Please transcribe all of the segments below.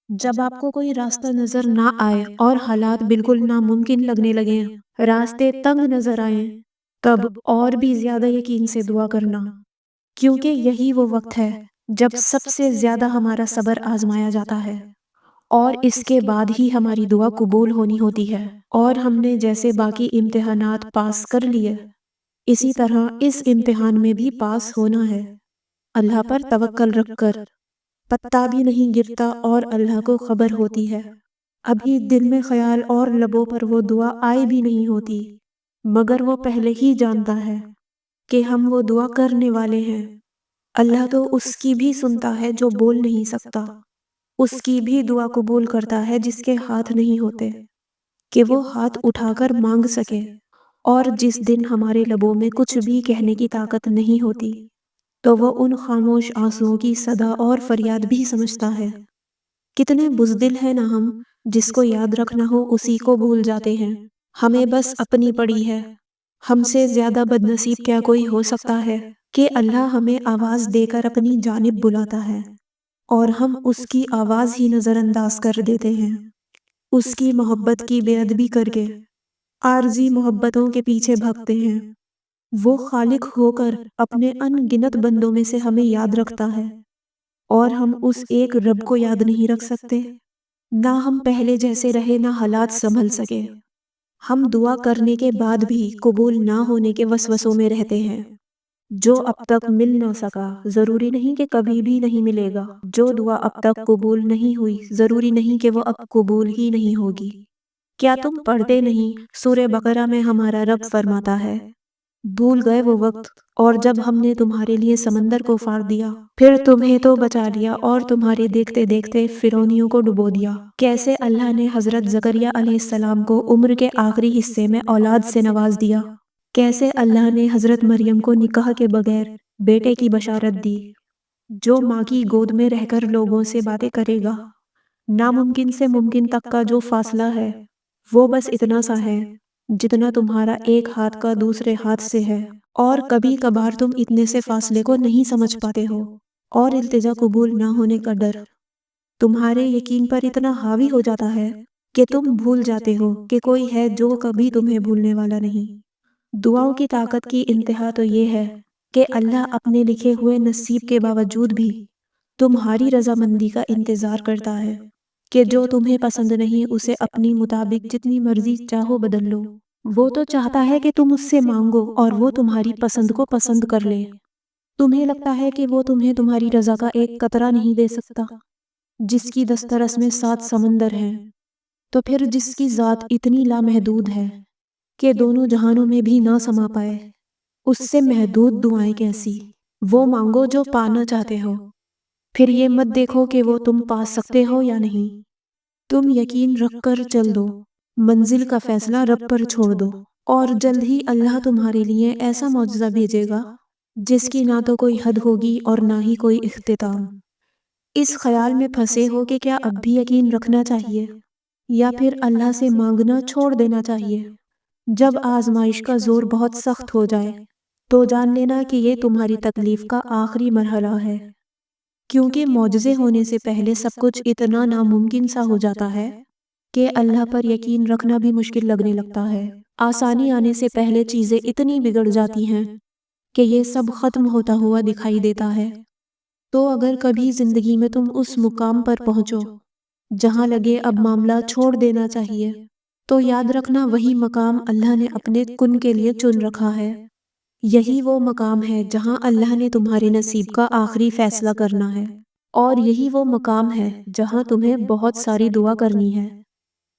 جب آپ کو کوئی راستہ نظر نہ آئے اور حالات بالکل ناممکن لگنے لگیں، راستے تنگ نظر آئیں، تب اور بھی زیادہ یقین سے دعا کرنا، کیونکہ یہی وہ وقت ہے جب سب سے زیادہ ہمارا صبر آزمایا جاتا ہے، اور اس کے بعد ہی ہماری دعا قبول ہونی ہوتی ہے۔ اور ہم نے جیسے باقی امتحانات پاس کر لیے، اسی طرح اس امتحان میں بھی پاس ہونا ہے۔ اللہ پر توکل رکھ کر پتا بھی نہیں گرتا اور اللہ کو خبر ہوتی ہے، ابھی دل میں خیال اور لبوں پر وہ دعا آئی بھی نہیں ہوتی، مگر وہ پہلے ہی جانتا ہے کہ ہم وہ دعا کرنے والے ہیں۔ اللہ تو اس کی بھی سنتا ہے جو بول نہیں سکتا، اس کی بھی دعا قبول کرتا ہے جس کے ہاتھ نہیں ہوتے کہ وہ ہاتھ اٹھا کر مانگ سکے، اور جس دن ہمارے لبوں میں کچھ بھی کہنے کی طاقت نہیں ہوتی تو وہ ان خاموش آنسوؤں کی صدا اور فریاد بھی سمجھتا ہے۔ کتنے بزدل ہیں نا ہم، جس کو یاد رکھنا ہو اسی کو بھول جاتے ہیں۔ ہمیں بس اپنی پڑی ہے، ہم سے زیادہ بدنصیب کیا کوئی ہو سکتا ہے کہ اللہ ہمیں آواز دے کر اپنی جانب بلاتا ہے اور ہم اس کی آواز ہی نظر انداز کر دیتے ہیں، اس کی محبت کی بے ادبی کر کے عارضی محبتوں کے پیچھے بھاگتے ہیں۔ وہ خالق ہو کر اپنے ان گنت بندوں میں سے ہمیں یاد رکھتا ہے، اور ہم اس ایک رب کو یاد نہیں رکھ سکتے۔ نہ ہم پہلے جیسے رہے، نہ حالات سنبھل سکے، ہم دعا کرنے کے بعد بھی قبول نہ ہونے کے وسوسوں میں رہتے ہیں۔ جو اب تک مل نہ سکا ضروری نہیں کہ کبھی بھی نہیں ملے گا، جو دعا اب تک قبول نہیں ہوئی ضروری نہیں کہ وہ اب قبول ہی نہیں ہوگی۔ کیا تم پڑھتے نہیں؟ سورہ بقرہ میں ہمارا رب فرماتا ہے، بھول گئے وہ وقت اور جب ہم نے تمہارے لیے سمندر کو فاڑ دیا، پھر تمہیں تو بچا لیا اور تمہارے دیکھتے دیکھتے فرعونیوں کو ڈبو دیا۔ کیسے اللہ نے حضرت زکریا علیہ السلام کو عمر کے آخری حصے میں اولاد سے نواز دیا، کیسے اللہ نے حضرت مریم کو نکاح کے بغیر بیٹے کی بشارت دی۔ جو ماں کی گود میں رہ کر لوگوں سے باتیں کرے گا، ناممکن سے ممکن تک کا جو فاصلہ ہے وہ بس اتنا سا ہے جتنا تمہارا ایک ہاتھ کا دوسرے ہاتھ سے ہے، اور کبھی کبھار تم اتنے سے فاصلے کو نہیں سمجھ پاتے ہو، اور التجا قبول نہ ہونے کا ڈر تمہارے یقین پر اتنا حاوی ہو جاتا ہے کہ تم بھول جاتے ہو کہ کوئی ہے جو کبھی تمہیں بھولنے والا نہیں۔ دعاؤں کی طاقت کی انتہا تو یہ ہے کہ اللہ اپنے لکھے ہوئے نصیب کے باوجود بھی تمہاری رضامندی کا انتظار کرتا ہے کہ جو تمہیں پسند نہیں اسے اپنی مطابق جتنی مرضی چاہو بدل لو۔ وہ تو چاہتا ہے کہ تم اس سے مانگو اور وہ تمہاری پسند کو پسند کر لے۔ تمہیں لگتا ہے کہ وہ تمہیں تمہاری رضا کا ایک قطرہ نہیں دے سکتا، جس کی دسترس میں 7 سمندر ہیں، تو پھر جس کی ذات اتنی لامحدود ہے کہ دونوں جہانوں میں بھی نہ سما پائے، اس سے محدود دعائیں کیسی؟ وہ مانگو جو پانا چاہتے ہو، پھر یہ مت دیکھو کہ وہ تم پا سکتے ہو یا نہیں۔ تم یقین رکھ کر چل دو، منزل کا فیصلہ رب پر چھوڑ دو، اور جلد ہی اللہ تمہارے لیے ایسا معجزہ بھیجے گا جس کی نہ تو کوئی حد ہوگی اور نہ ہی کوئی اختتام۔ اس خیال میں پھنسے ہو کہ کیا اب بھی یقین رکھنا چاہیے یا پھر اللہ سے مانگنا چھوڑ دینا چاہیے؟ جب آزمائش کا زور بہت سخت ہو جائے تو جان لینا کہ یہ تمہاری تکلیف کا آخری مرحلہ ہے، کیونکہ معجزے ہونے سے پہلے سب کچھ اتنا ناممکن سا ہو جاتا ہے کہ اللہ پر یقین رکھنا بھی مشکل لگنے لگتا ہے۔ آسانی آنے سے پہلے چیزیں اتنی بگڑ جاتی ہیں کہ یہ سب ختم ہوتا ہوا دکھائی دیتا ہے۔ تو اگر کبھی زندگی میں تم اس مقام پر پہنچو جہاں لگے اب معاملہ چھوڑ دینا چاہیے، تو یاد رکھنا وہی مقام اللہ نے اپنے کن کے لیے چن رکھا ہے۔ یہی وہ مقام ہے جہاں اللہ نے تمہارے نصیب کا آخری فیصلہ کرنا ہے، اور یہی وہ مقام ہے جہاں تمہیں بہت ساری دعا کرنی ہے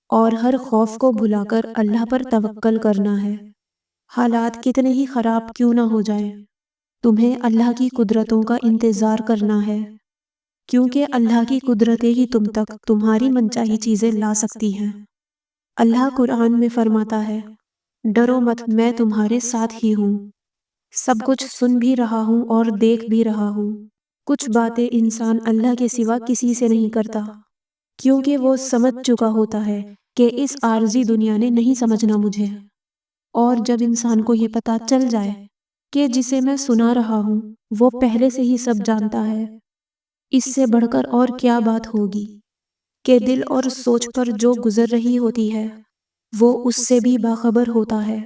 اور ہر خوف کو بھلا کر اللہ پر توکل کرنا ہے۔ حالات کتنے ہی خراب کیوں نہ ہو جائیں، تمہیں اللہ کی قدرتوں کا انتظار کرنا ہے، کیونکہ اللہ کی قدرتیں ہی تم تک تمہاری منچاہی چیزیں لا سکتی ہیں۔ اللہ قرآن میں فرماتا ہے، ڈرو مت، میں تمہارے ساتھ ہی ہوں، سب کچھ سن بھی رہا ہوں اور دیکھ بھی رہا ہوں۔ کچھ باتیں انسان اللہ کے سوا کسی سے نہیں کرتا، کیونکہ وہ سمجھ چکا ہوتا ہے کہ اس عارضی دنیا نے نہیں سمجھنا مجھے، اور جب انسان کو یہ پتہ چل جائے کہ جسے میں سنا رہا ہوں وہ پہلے سے ہی سب جانتا ہے، اس سے بڑھ کر اور کیا بات ہوگی۔ کہ دل اور سوچ پر جو گزر رہی ہوتی ہے وہ اس سے بھی باخبر ہوتا ہے۔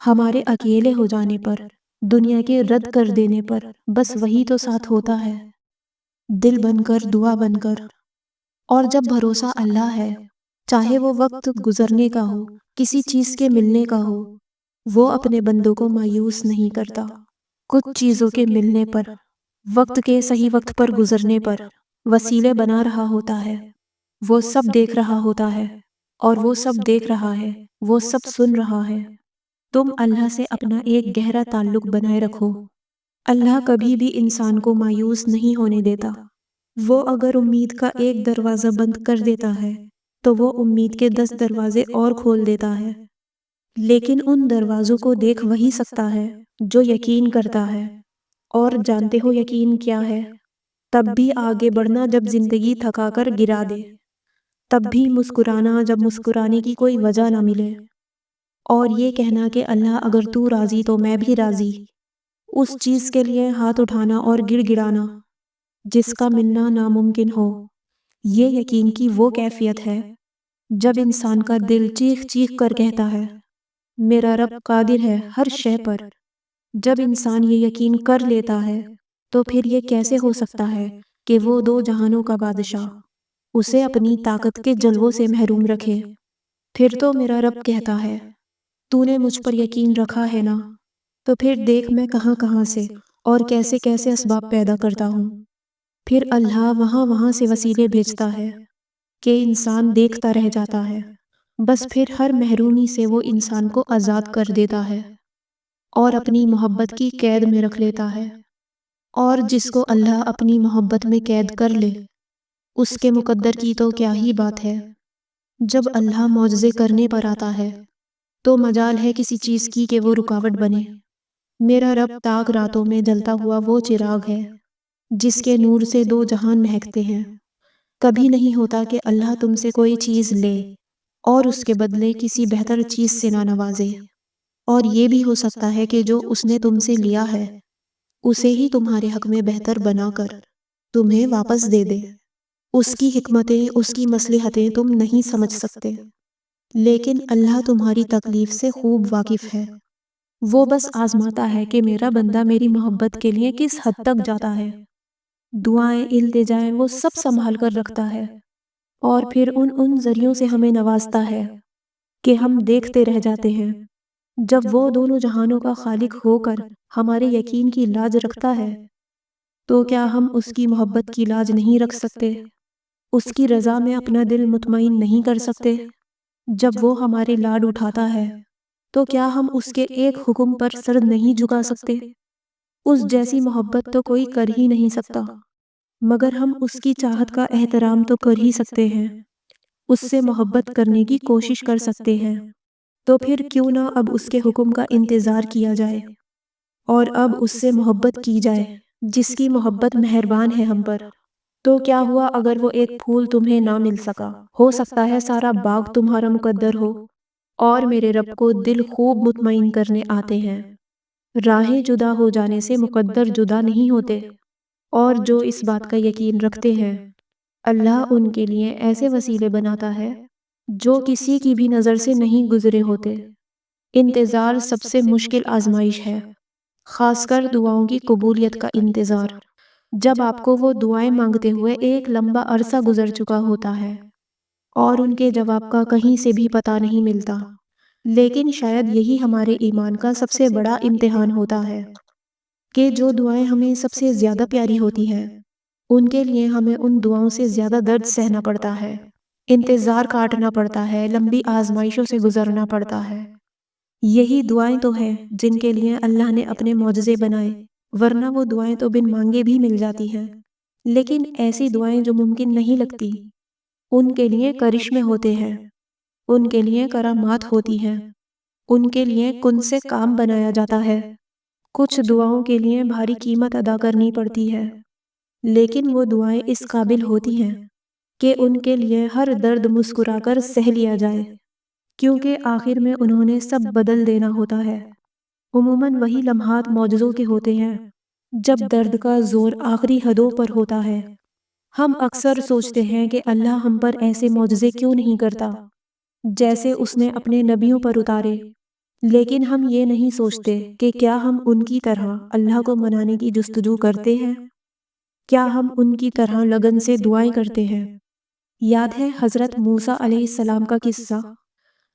ہمارے اکیلے ہو جانے پر، دنیا کے رد کر دینے پر بس وہی تو ساتھ ہوتا ہے، دل بن کر، دعا بن کر۔ اور جب بھروسہ اللہ ہے، چاہے وہ وقت گزرنے کا ہو، کسی چیز کے ملنے کا ہو، وہ اپنے بندوں کو مایوس نہیں کرتا۔ کچھ چیزوں کے ملنے پر، وقت کے صحیح وقت پر گزرنے پر وسیلے بنا رہا ہوتا ہے۔ وہ سب دیکھ رہا ہوتا ہے، اور وہ سب دیکھ رہا ہے، وہ سب سن رہا ہے۔ تم اللہ سے اپنا ایک گہرا تعلق بنائے رکھو۔ اللہ کبھی بھی انسان کو مایوس نہیں ہونے دیتا۔ وہ اگر امید کا ایک دروازہ بند کر دیتا ہے تو وہ امید کے 10 دروازے اور کھول دیتا ہے۔ لیکن ان دروازوں کو دیکھ وہی سکتا ہے جو یقین کرتا ہے۔ اور جانتے ہو یقین کیا ہے؟ تب بھی آگے بڑھنا جب زندگی تھکا کر گرا دے، تب بھی مسکرانا جب مسکرانے کی کوئی وجہ نہ ملے، اور یہ کہنا کہ اللہ اگر تو راضی تو میں بھی راضی، اس چیز کے لیے ہاتھ اٹھانا اور گڑ گڑانا جس کا ملنا ناممکن ہو۔ یہ یقین کی وہ کیفیت ہے جب انسان کا دل چیخ چیخ کر کہتا ہے میرا رب قادر ہے ہر شے پر۔ جب انسان یہ یقین کر لیتا ہے تو پھر یہ کیسے ہو سکتا ہے کہ وہ 2 جہانوں کا بادشاہ اسے اپنی طاقت کے جلووں سے محروم رکھے۔ پھر تو میرا رب کہتا ہے تو نے مجھ پر یقین رکھا ہے نا، تو پھر دیکھ میں کہاں کہاں سے اور کیسے کیسے اسباب پیدا کرتا ہوں۔ پھر اللہ وہاں سے وسیلے بھیجتا ہے کہ انسان دیکھتا رہ جاتا ہے۔ بس پھر ہر محرومی سے وہ انسان کو آزاد کر دیتا ہے اور اپنی محبت کی قید میں رکھ لیتا ہے۔ اور جس کو اللہ اپنی محبت میں قید کر لے، اس کے مقدر کی تو کیا ہی بات ہے۔ جب اللہ معجزے کرنے پر آتا ہے تو مجال ہے کسی چیز کی کہ وہ رکاوٹ بنے۔ میرا رب تاک راتوں میں جلتا ہوا وہ چراغ ہے جس کے نور سے 2 جہان مہکتے ہیں۔ کبھی نہیں ہوتا کہ اللہ تم سے کوئی چیز لے اور اس کے بدلے کسی بہتر چیز سے نہ نوازے، اور یہ بھی ہو سکتا ہے کہ جو اس نے تم سے لیا ہے اسے ہی تمہارے حق میں بہتر بنا کر تمہیں واپس دے دے۔ اس کی حکمتیں، اس کی مصلحتیں تم نہیں سمجھ سکتے، لیکن اللہ تمہاری تکلیف سے خوب واقف ہے۔ وہ بس آزماتا ہے کہ میرا بندہ میری محبت کے لیے کس حد تک جاتا ہے۔ دعائیں، التجائیں وہ سب سنبھال کر رکھتا ہے، اور پھر ان ذریعوں سے ہمیں نوازتا ہے کہ ہم دیکھتے رہ جاتے ہیں۔ جب وہ دونوں جہانوں کا خالق ہو کر ہمارے یقین کی لاج رکھتا ہے تو کیا ہم اس کی محبت کی لاج نہیں رکھ سکتے؟ اس کی رضا میں اپنا دل مطمئن نہیں کر سکتے؟ جب وہ ہمارے لاڈ اٹھاتا ہے تو کیا ہم اس کے ایک حکم پر سر نہیں جھکا سکتے؟ اس جیسی محبت تو کوئی کر ہی نہیں سکتا، مگر ہم اس کی چاہت کا احترام تو کر ہی سکتے ہیں، اس سے محبت کرنے کی کوشش کر سکتے ہیں۔ تو پھر کیوں نہ اب اس کے حکم کا انتظار کیا جائے اور اب اس سے محبت کی جائے جس کی محبت مہربان ہے ہم پر۔ تو کیا ہوا اگر وہ ایک پھول تمہیں نہ مل سکا؟ ہو سکتا ہے سارا باغ تمہارا مقدر ہو۔ اور میرے رب کو دل خوب مطمئن کرنے آتے ہیں۔ راہیں جدا ہو جانے سے مقدر جدا نہیں ہوتے، اور جو اس بات کا یقین رکھتے ہیں اللہ ان کے لیے ایسے وسیلے بناتا ہے جو کسی کی بھی نظر سے نہیں گزرے ہوتے۔ انتظار سب سے مشکل آزمائش ہے، خاص کر دعاؤں کی قبولیت کا انتظار، جب آپ کو وہ دعائیں مانگتے ہوئے ایک لمبا عرصہ گزر چکا ہوتا ہے اور ان کے جواب کا کہیں سے بھی پتہ نہیں ملتا۔ لیکن شاید یہی ہمارے ایمان کا سب سے بڑا امتحان ہوتا ہے کہ جو دعائیں ہمیں سب سے زیادہ پیاری ہوتی ہیں ان کے لیے ہمیں ان دعاؤں سے زیادہ درد سہنا پڑتا ہے، انتظار کاٹنا پڑتا ہے، لمبی آزمائشوں سے گزرنا پڑتا ہے۔ یہی دعائیں تو ہیں جن کے لیے اللہ نے اپنے معجزے بنائے، ورنہ وہ دعائیں تو بن مانگے بھی مل جاتی ہیں۔ لیکن ایسی دعائیں جو ممکن نہیں لگتی، ان کے لیے کرشمے ہوتے ہیں، ان کے لیے کرامات ہوتی ہیں، ان کے لیے کن سے کام بنایا جاتا ہے۔ کچھ دعاؤں کے لیے بھاری قیمت ادا کرنی پڑتی ہے، لیکن وہ دعائیں اس قابل ہوتی ہیں کہ ان کے لیے ہر درد مسکرا کر سہ لیا جائے، کیونکہ آخر میں انہوں نے سب بدل دینا ہوتا ہے۔ عموماً وہی لمحات معجزوں کے ہوتے ہیں جب درد کا زور آخری حدوں پر ہوتا ہے۔ ہم اکثر سوچتے ہیں کہ اللہ ہم پر ایسے معجزے کیوں نہیں کرتا جیسے اس نے اپنے نبیوں پر اتارے، لیکن ہم یہ نہیں سوچتے کہ کیا ہم ان کی طرح اللہ کو منانے کی جستجو کرتے ہیں؟ کیا ہم ان کی طرح لگن سے دعائیں کرتے ہیں؟ یاد ہے حضرت موسیٰ علیہ السلام کا قصہ؟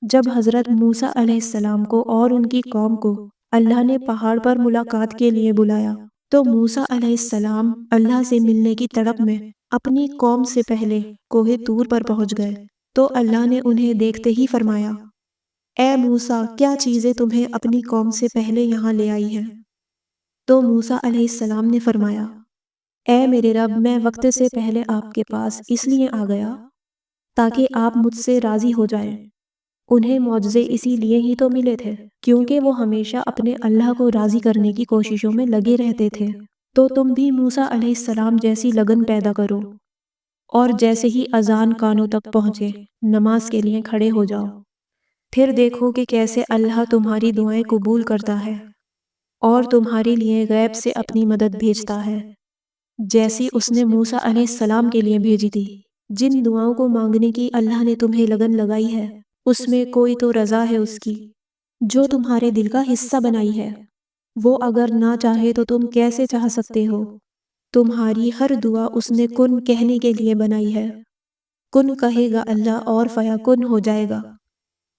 جب حضرت موسیٰ علیہ السلام کو اور ان کی قوم کو اللہ نے پہاڑ پر ملاقات کے لیے بلایا، تو موسیٰ علیہ السلام اللہ سے ملنے کی تڑپ میں اپنی قوم سے پہلے کوہ طور پر پہنچ گئے، تو اللہ نے انہیں دیکھتے ہی فرمایا، اے موسیٰ، کیا چیزیں تمہیں اپنی قوم سے پہلے یہاں لے آئی ہیں؟ تو موسیٰ علیہ السلام نے فرمایا، اے میرے رب، میں وقت سے پہلے آپ کے پاس اس لیے آ گیا تاکہ آپ مجھ سے راضی ہو جائیں۔ انہیں معجزے اسی لیے ہی تو ملے تھے کیونکہ وہ ہمیشہ اپنے اللہ کو راضی کرنے کی کوششوں میں لگے رہتے تھے۔ تو تم بھی موسیٰ علیہ السلام جیسی لگن پیدا کرو، اور جیسے ہی اذان کانوں تک پہنچے نماز کے لیے کھڑے ہو جاؤ، پھر دیکھو کہ کیسے اللہ تمہاری دعائیں قبول کرتا ہے اور تمہارے لیے غیب سے اپنی مدد بھیجتا ہے، جیسی اس نے موسیٰ علیہ السلام کے لیے بھیجی تھی۔ جن دعاؤں کو مانگنے کی اللہ نے تمہیں لگن لگائی ہے، اس میں کوئی تو رضا ہے اس کی جو تمہارے دل کا حصہ بنائی ہے۔ وہ اگر نہ چاہے تو تم کیسے چاہ سکتے ہو؟ تمہاری ہر دعا اس نے کن کہنے کے لیے بنائی ہے۔ کن کہے گا اللہ اور فیکن ہو جائے گا۔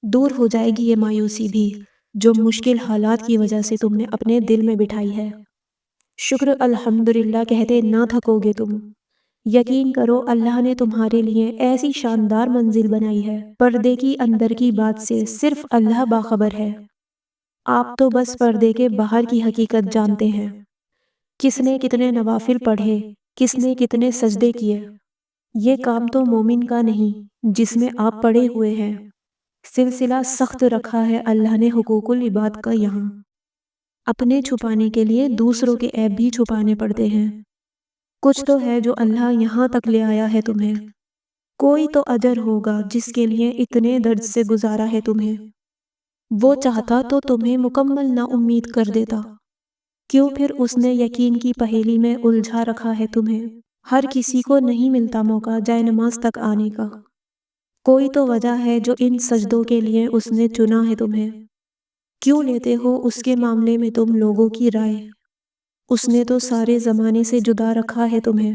دور ہو جائے گی یہ مایوسی بھی جو مشکل حالات کی وجہ سے تم نے اپنے دل میں بٹھائی ہے۔ شکر الحمدللہ کہتے نہ تھکو گے تم۔ یقین کرو اللہ نے تمہارے لیے ایسی شاندار منزل بنائی ہے، پردے کی اندر کی بات سے صرف اللہ باخبر ہے۔ آپ تو بس پردے کے باہر کی حقیقت جانتے ہیں۔ کس نے کتنے نوافل پڑھے، کس نے کتنے سجدے کیے، یہ کام تو مومن کا نہیں جس میں آپ پڑے ہوئے ہیں۔ سلسلہ سخت رکھا ہے اللہ نے حقوق العباد کا یہاں۔ اپنے چھپانے کے لیے دوسروں کے عیب بھی چھپانے پڑتے ہیں۔ کچھ تو ہے جو اللہ یہاں تک لے آیا ہے تمہیں۔ کوئی تو اجر ہوگا جس کے لیے اتنے درد سے گزارا ہے تمہیں۔ وہ چاہتا تو تمہیں مکمل نا امید کر دیتا، کیوں پھر اس نے یقین کی پہیلی میں الجھا رکھا ہے تمہیں۔ ہر کسی کو نہیں ملتا موقع جائے نماز تک آنے کا۔ کوئی تو وجہ ہے جو ان سجدوں کے لیے اس نے چنا ہے تمہیں۔ کیوں لیتے ہو اس کے معاملے میں تم لوگوں کی رائے؟ اس نے تو سارے زمانے سے جدا رکھا ہے تمہیں۔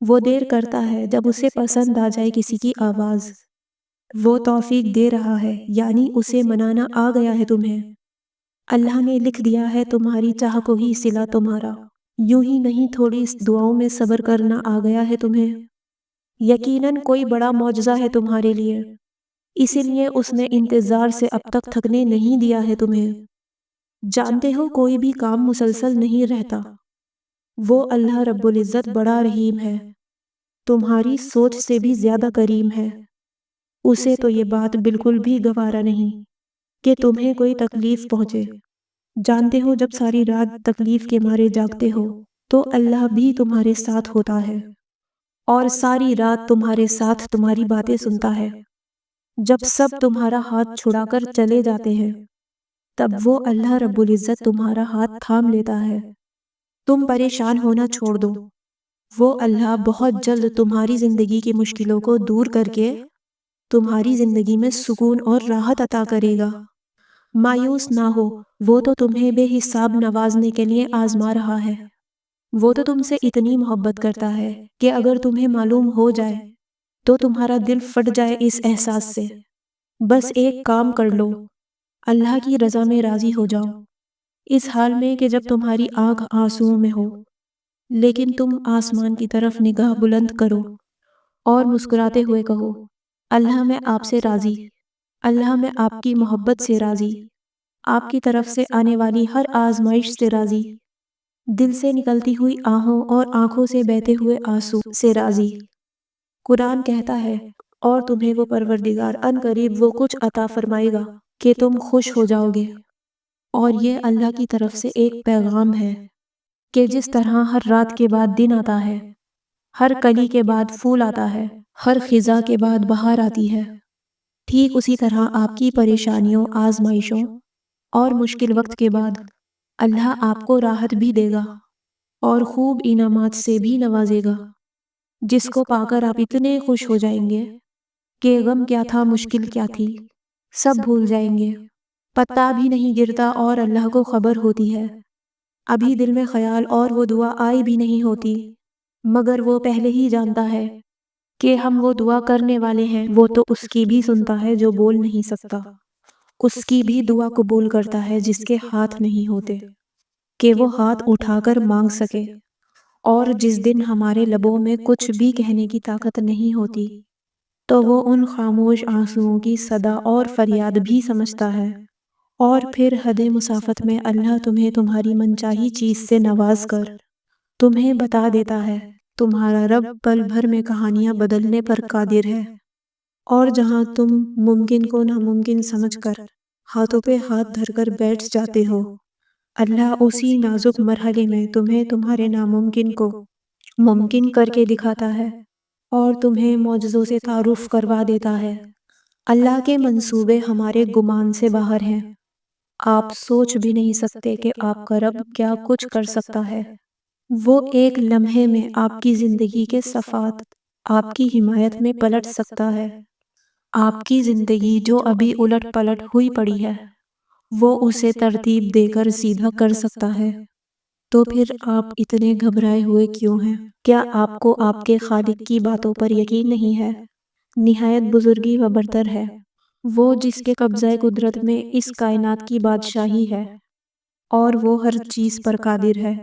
وہ دیر کرتا ہے جب اسے پسند آ جائے کسی کی آواز۔ وہ توفیق دے رہا ہے یعنی اسے منانا آ گیا ہے تمہیں۔ اللہ نے لکھ دیا ہے تمہاری چاہ کو ہی صلہ تمہارا۔ یوں ہی نہیں تھوڑی اس دعاؤں میں صبر کرنا آ گیا ہے تمہیں۔ یقیناً کوئی بڑا معجزہ ہے تمہارے لیے، اسی لیے اس نے انتظار سے اب تک تھکنے نہیں دیا ہے تمہیں۔ جانتے ہو کوئی بھی کام مسلسل نہیں رہتا۔ وہ اللہ رب العزت بڑا رحیم ہے، تمہاری سوچ سے بھی زیادہ کریم ہے۔ اسے تو یہ بات بالکل بھی گوارا نہیں کہ تمہیں کوئی تکلیف پہنچے۔ جانتے ہو جب ساری رات تکلیف کے مارے جاگتے ہو تو اللہ بھی تمہارے ساتھ ہوتا ہے اور ساری رات تمہارے ساتھ تمہاری باتیں سنتا ہے۔ جب سب تمہارا ہاتھ چھڑا کر چلے جاتے ہیں تب وہ اللہ رب العزت تمہارا ہاتھ تھام لیتا ہے۔ تم پریشان ہونا چھوڑ دو، وہ اللہ بہت جلد تمہاری زندگی کی مشکلوں کو دور کر کے تمہاری زندگی میں سکون اور راحت عطا کرے گا۔ مایوس نہ ہو، وہ تو تمہیں بے حساب نوازنے کے لیے آزما رہا ہے۔ وہ تو تم سے اتنی محبت کرتا ہے کہ اگر تمہیں معلوم ہو جائے تو تمہارا دل پھٹ جائے اس احساس سے۔ بس ایک کام کر لو، اللہ کی رضا میں راضی ہو جاؤ، اس حال میں کہ جب تمہاری آنکھ آنسوؤں میں ہو، لیکن تم آسمان کی طرف نگاہ بلند کرو اور مسکراتے ہوئے کہو، اللہ میں آپ سے راضی، اللہ میں آپ کی محبت سے راضی، آپ کی طرف سے آنے والی ہر آزمائش سے راضی، دل سے نکلتی ہوئی آہوں اور آنکھوں سے بہتے ہوئے آنسو سے راضی۔ قرآن کہتا ہے، اور تمہیں وہ پروردگار ان قریب وہ کچھ عطا فرمائے گا کہ تم خوش ہو جاؤ گے۔ اور یہ اللہ کی طرف سے ایک پیغام ہے کہ جس طرح ہر رات کے بعد دن آتا ہے، ہر کلی کے بعد پھول آتا ہے، ہر خزاں کے بعد بہار آتی ہے، ٹھیک اسی طرح آپ کی پریشانیوں، آزمائشوں اور مشکل وقت کے بعد اللہ آپ کو راحت بھی دے گا اور خوب انعامات سے بھی نوازے گا۔ جس کو پا کر آپ اتنے خوش ہو جائیں گے کہ غم کیا تھا، مشکل کیا تھی، سب بھول جائیں گے، پتا بھی نہیں گرتا اور اللہ کو خبر ہوتی ہے، ابھی دل میں خیال اور وہ دعا آئی بھی نہیں ہوتی، مگر وہ پہلے ہی جانتا ہے کہ ہم وہ دعا کرنے والے ہیں۔ وہ تو اس کی بھی سنتا ہے جو بول نہیں سکتا، اس کی بھی دعا قبول کرتا ہے جس کے ہاتھ نہیں ہوتے کہ وہ ہاتھ اٹھا کر مانگ سکے، اور جس دن ہمارے لبوں میں کچھ بھی کہنے کی طاقت نہیں ہوتی تو وہ ان خاموش آنسوؤں کی صدا اور فریاد بھی سمجھتا ہے، اور پھر حد مسافت میں اللہ تمہیں تمہاری منچاہی چیز سے نواز کر تمہیں بتا دیتا ہے تمہارا رب پل بھر میں کہانیاں بدلنے پر قادر ہے، اور جہاں تم ممکن کو ناممکن سمجھ کر ہاتھوں پہ ہاتھ دھر کر بیٹھ جاتے ہو، اللہ اسی نازک مرحلے میں تمہیں تمہارے ناممکن کو ممکن کر کے دکھاتا ہے اور تمہیں معجزوں سے تعارف کروا دیتا ہے۔ اللہ کے منصوبے ہمارے گمان سے باہر ہیں، آپ سوچ بھی نہیں سکتے کہ آپ کا رب کیا کچھ کر سکتا ہے۔ وہ ایک لمحے میں آپ کی زندگی کے صفحات آپ کی حمایت میں پلٹ سکتا ہے، آپ کی زندگی جو ابھی الٹ پلٹ ہوئی پڑی ہے وہ اسے ترتیب دے کر سیدھا کر سکتا ہے۔ تو پھر آپ اتنے گھبرائے ہوئے کیوں ہیں؟ کیا آپ کو آپ کے خالق کی باتوں پر یقین نہیں ہے؟ نہایت بزرگی و برتر ہے وہ، جس کے قبضہ قدرت میں اس کائنات کی بادشاہی ہے، اور وہ ہر چیز پر قادر ہے۔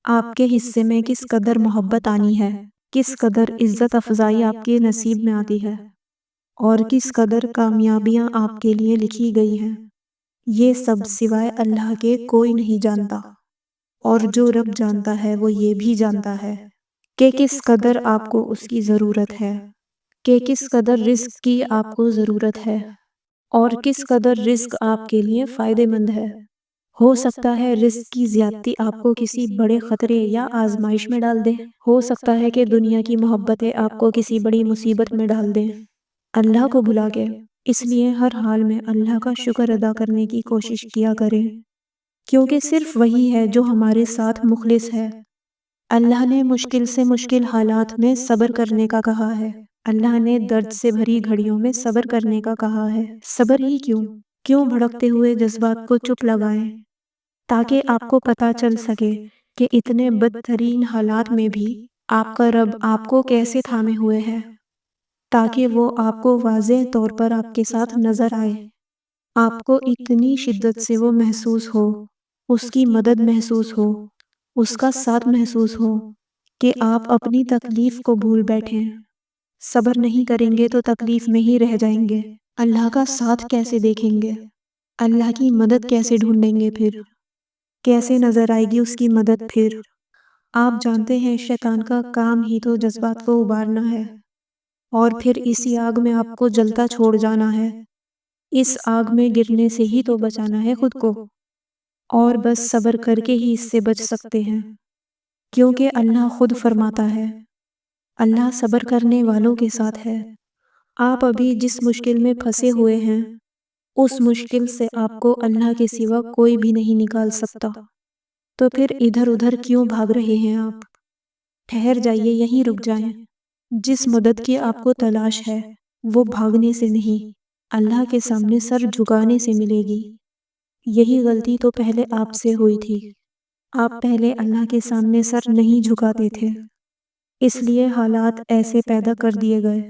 آپ کے حصے میں کس قدر محبت آنی ہے، کس قدر عزت افزائی آپ کے نصیب میں آتی ہے، اور کس قدر کامیابیاں آپ کے لیے لکھی گئی ہیں، یہ سب سوائے اللہ کے کوئی نہیں جانتا، اور جو رب جانتا ہے وہ یہ بھی جانتا ہے کہ کس قدر آپ کو اس کی ضرورت ہے، کہ کس قدر رزق کی آپ کو ضرورت ہے، اور کس قدر رزق آپ کے لیے فائدہ مند ہے۔ ہو سکتا ہے رزق کی زیادتی آپ کو کسی بڑے خطرے یا آزمائش میں ڈال دے، ہو سکتا ہے کہ دنیا کی محبتیں آپ کو کسی بڑی مصیبت میں ڈال دیں اللہ کو بھلا کے۔ اس لیے ہر حال میں اللہ کا شکر ادا کرنے کی کوشش کیا کریں، کیونکہ صرف وہی ہے جو ہمارے ساتھ مخلص ہے۔ اللہ نے مشکل سے مشکل حالات میں صبر کرنے کا کہا ہے، اللہ نے درد سے بھری گھڑیوں میں صبر کرنے کا کہا ہے۔ صبر ہی کیوں بھڑکتے ہوئے جذبات کو چپ لگائیں، تاکہ آپ کو پتہ چل سکے کہ اتنے بدترین حالات میں بھی آپ کا رب آپ کو کیسے تھامے ہوئے ہے، تاکہ وہ آپ کو واضح طور پر آپ کے ساتھ نظر آئے، آپ کو اتنی شدت سے وہ محسوس ہو، اس کی مدد محسوس ہو، اس کا ساتھ محسوس ہو کہ آپ اپنی تکلیف کو بھول بیٹھیں۔ صبر نہیں کریں گے تو تکلیف میں ہی رہ جائیں گے، اللہ کا ساتھ کیسے دیکھیں گے، اللہ کی مدد کیسے ڈھونڈیں گے، پھر کیسے نظر آئے گی اس کی مدد پھر؟ آپ جانتے ہیں شیطان کا کام ہی تو جذبات کو ابارنا ہے، اور پھر اسی آگ میں آپ کو جلتا چھوڑ جانا ہے، اس آگ میں گرنے سے ہی تو بچانا ہے خود کو، اور بس صبر کر کے ہی اس سے بچ سکتے ہیں، کیونکہ اللہ خود فرماتا ہے اللہ صبر کرنے والوں کے ساتھ ہے۔ آپ ابھی جس مشکل میں پھنسے ہوئے ہیں اس مشکل سے آپ کو اللہ کے سوا کوئی بھی نہیں نکال سکتا، تو پھر ادھر ادھر کیوں بھاگ رہے ہیں آپ؟ ٹھہر جائیے، یہیں رک جائیں۔ جس مدد کی آپ کو تلاش ہے وہ بھاگنے سے نہیں، اللہ کے سامنے سر جھکانے سے ملے گی۔ یہی غلطی تو پہلے آپ سے ہوئی تھی، آپ پہلے اللہ کے سامنے سر نہیں جھکاتے تھے، اس لیے حالات ایسے پیدا کر دیے گئے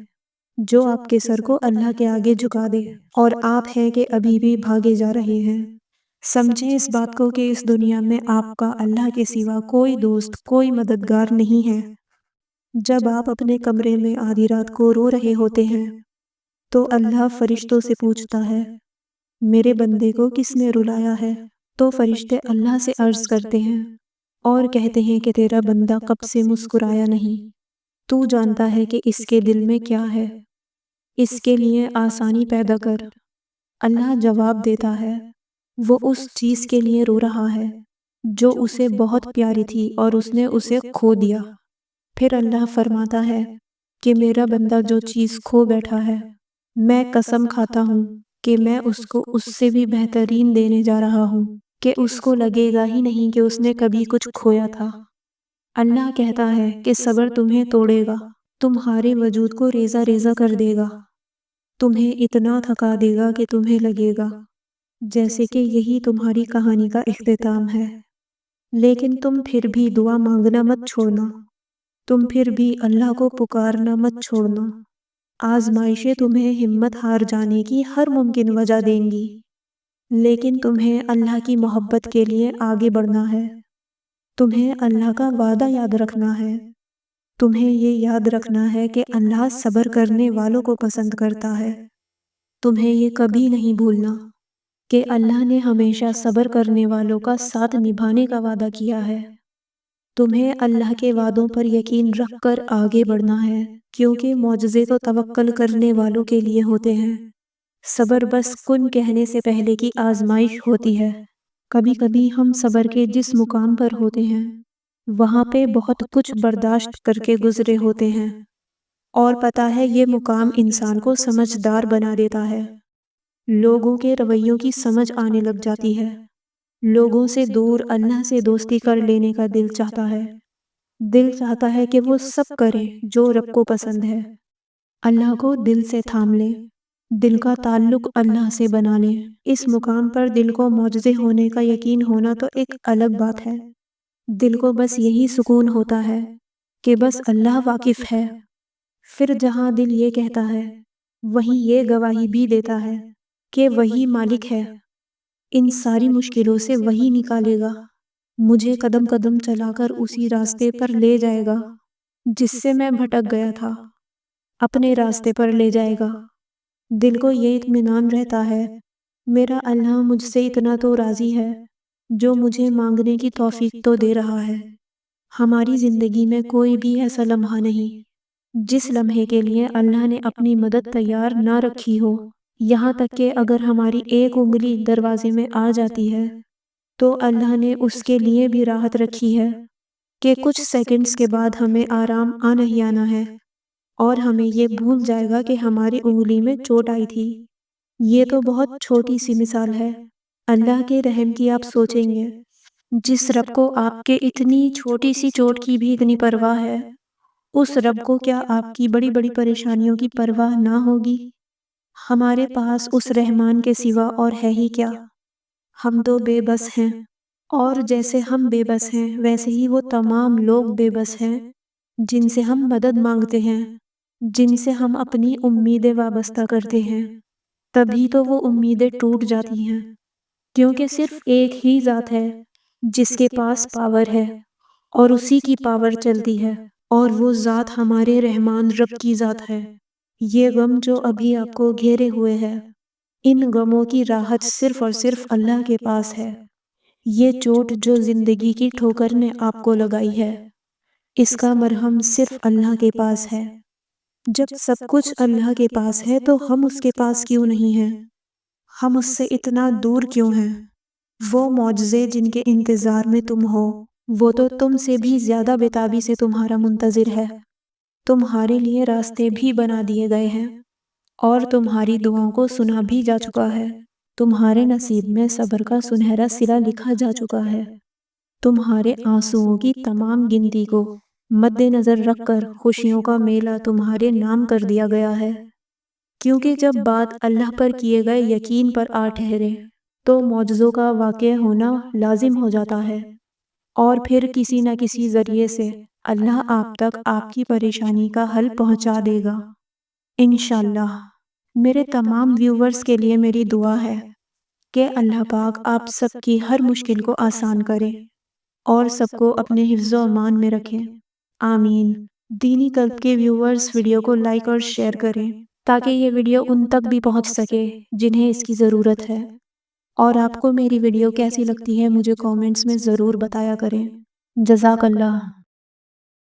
جو آپ کے سر کو اللہ کے آگے جھکا دے، اور آپ ہیں کہ ابھی بھی بھاگے جا رہے ہیں۔ سمجھیں اس بات کو کہ اس دنیا میں آپ کا اللہ کے سوا کوئی دوست، کوئی مددگار نہیں ہے۔ جب آپ اپنے کمرے میں آدھی رات کو رو رہے ہوتے ہیں تو اللہ فرشتوں سے پوچھتا ہے میرے بندے کو کس نے رلایا ہے؟ تو فرشتے اللہ سے عرض کرتے ہیں اور کہتے ہیں کہ تیرا بندہ کب سے مسکرایا نہیں، تو جانتا ہے کہ اس کے دل میں کیا ہے، اس کے لیے آسانی پیدا کر۔ اللہ جواب دیتا ہے وہ اس چیز کے لیے رو رہا ہے جو اسے بہت پیاری تھی اور اس نے اسے کھو دیا۔ پھر اللہ فرماتا ہے کہ میرا بندہ جو چیز کھو بیٹھا ہے میں قسم کھاتا ہوں کہ میں اس کو اس سے بھی بہترین دینے جا رہا ہوں، کہ اس کو لگے گا ہی نہیں کہ اس نے کبھی کچھ کھویا تھا۔ اللہ کہتا ہے کہ صبر تمہیں توڑے گا، تمہارے وجود کو ریزہ ریزہ کر دے گا، تمہیں اتنا تھکا دے گا کہ تمہیں لگے گا جیسے کہ یہی تمہاری کہانی کا اختتام ہے۔ لیکن تم پھر بھی دعا مانگنا مت چھوڑنا، تم پھر بھی اللہ کو پکارنا مت چھوڑنا۔ آزمائشیں تمہیں ہمت ہار جانے کی ہر ممکن وجہ دیں گی، لیکن تمہیں اللہ کی محبت کے لیے آگے بڑھنا ہے۔ تمہیں اللہ کا وعدہ یاد رکھنا ہے، تمہیں یہ یاد رکھنا ہے کہ اللہ صبر کرنے والوں کو پسند کرتا ہے۔ تمہیں یہ کبھی نہیں بھولنا کہ اللہ نے ہمیشہ صبر کرنے والوں کا ساتھ نبھانے کا وعدہ کیا ہے۔ تمہیں اللہ کے وعدوں پر یقین رکھ کر آگے بڑھنا ہے، کیونکہ معجزے تو توکل کرنے والوں کے لیے ہوتے ہیں۔ صبر بس کن کہنے سے پہلے کی آزمائش ہوتی ہے۔ کبھی کبھی ہم صبر کے جس مقام پر ہوتے ہیں وہاں پہ بہت کچھ برداشت کر کے گزرے ہوتے ہیں، اور پتہ ہے یہ مقام انسان کو سمجھدار بنا دیتا ہے۔ لوگوں کے رویوں کی سمجھ آنے لگ جاتی ہے۔ لوگوں سے دور اللہ سے دوستی کر لینے کا دل چاہتا ہے۔ دل چاہتا ہے کہ وہ سب کرے جو رب کو پسند ہے۔ اللہ کو دل سے تھام لے، دل کا تعلق اللہ سے بنا لے۔ اس مقام پر دل کو معجزے ہونے کا یقین ہونا تو ایک الگ بات ہے۔ دل کو بس یہی سکون ہوتا ہے کہ بس اللہ واقف ہے۔ پھر جہاں دل یہ کہتا ہے، وہیں یہ گواہی بھی دیتا ہے کہ وہی مالک ہے، ان ساری مشکلوں سے وہی نکالے گا، مجھے قدم قدم چلا کر اسی راستے پر لے جائے گا جس سے میں بھٹک گیا تھا، اپنے راستے پر لے جائے گا۔ دل کو یہ اطمینان رہتا ہے، میرا اللہ مجھ سے اتنا تو راضی ہے جو مجھے مانگنے کی توفیق تو دے رہا ہے۔ ہماری زندگی میں کوئی بھی ایسا لمحہ نہیں جس لمحے کے لیے اللہ نے اپنی مدد تیار نہ رکھی ہو۔ یہاں تک کہ اگر ہماری ایک انگلی دروازے میں آ جاتی ہے تو اللہ نے اس کے لیے بھی راحت رکھی ہے کہ کچھ سیکنڈز کے بعد ہمیں آرام آنا ہی آنا ہے، اور ہمیں یہ بھول جائے گا کہ ہماری انگلی میں چوٹ آئی تھی۔ یہ تو بہت چھوٹی سی مثال ہے۔ اللہ کے رحم کی آپ سوچیں گے، جس رب کو آپ کے اتنی چھوٹی سی چوٹ کی بھی اتنی پرواہ ہے، اس رب کو کیا آپ کی بڑی بڑی پریشانیوں کی پرواہ نہ ہوگی؟ ہمارے پاس اس رحمان کے سوا اور ہے ہی کیا؟ ہم تو بے بس ہیں، اور جیسے ہم بے بس ہیں ویسے ہی وہ تمام لوگ بے بس ہیں جن سے ہم مدد مانگتے ہیں، جن سے ہم اپنی امیدیں وابستہ کرتے ہیں۔ تبھی تو وہ امیدیں ٹوٹ جاتی ہیں، کیونکہ صرف ایک ہی ذات ہے جس کے پاس پاور ہے اور اسی کی پاور چلتی ہے، اور وہ ذات ہمارے رحمان رب کی ذات ہے۔ یہ غم جو ابھی آپ کو گھیرے ہوئے ہے، ان غموں کی راحت صرف اور صرف اللہ کے پاس ہے۔ یہ چوٹ جو زندگی کی ٹھوکر نے آپ کو لگائی ہے، اس کا مرہم صرف اللہ کے پاس ہے۔ جب سب کچھ اللہ کے پاس ہے تو ہم اس کے پاس کیوں نہیں ہیں؟ ہم اس سے اتنا دور کیوں ہیں؟ وہ معجزے جن کے انتظار میں تم ہو، وہ تو تم سے بھی زیادہ بےتابی سے تمہارا منتظر ہے۔ تمہارے لیے راستے بھی بنا دیے گئے ہیں، اور تمہاری دعاؤں کو سنا بھی جا چکا ہے۔ تمہارے نصیب میں صبر کا سنہرا سلا لکھا جا چکا ہے۔ تمہارے آنسوؤں کی تمام گنتی کو مد نظر رکھ کر خوشیوں کا میلہ تمہارے نام کر دیا گیا ہے۔ کیونکہ جب بات اللہ پر کیے گئے یقین پر آ ٹھہرے تو معجزوں کا واقع ہونا لازم ہو جاتا ہے، اور پھر کسی نہ کسی ذریعے سے اللہ آپ تک آپ کی پریشانی کا حل پہنچا دے گا، انشاءاللہ۔ میرے تمام ویورز کے لیے میری دعا ہے کہ اللہ پاک آپ سب کی ہر مشکل کو آسان کرے اور سب کو اپنے حفظ و امان میں رکھیں، آمین۔ دینی قلب کے ویورز ویڈیو کو لائک اور شیئر کریں تاکہ یہ ویڈیو ان تک بھی پہنچ سکے جنہیں اس کی ضرورت ہے، اور آپ کو میری ویڈیو کیسی لگتی ہے مجھے کامنٹس میں ضرور بتایا کریں۔ جزاک اللہ۔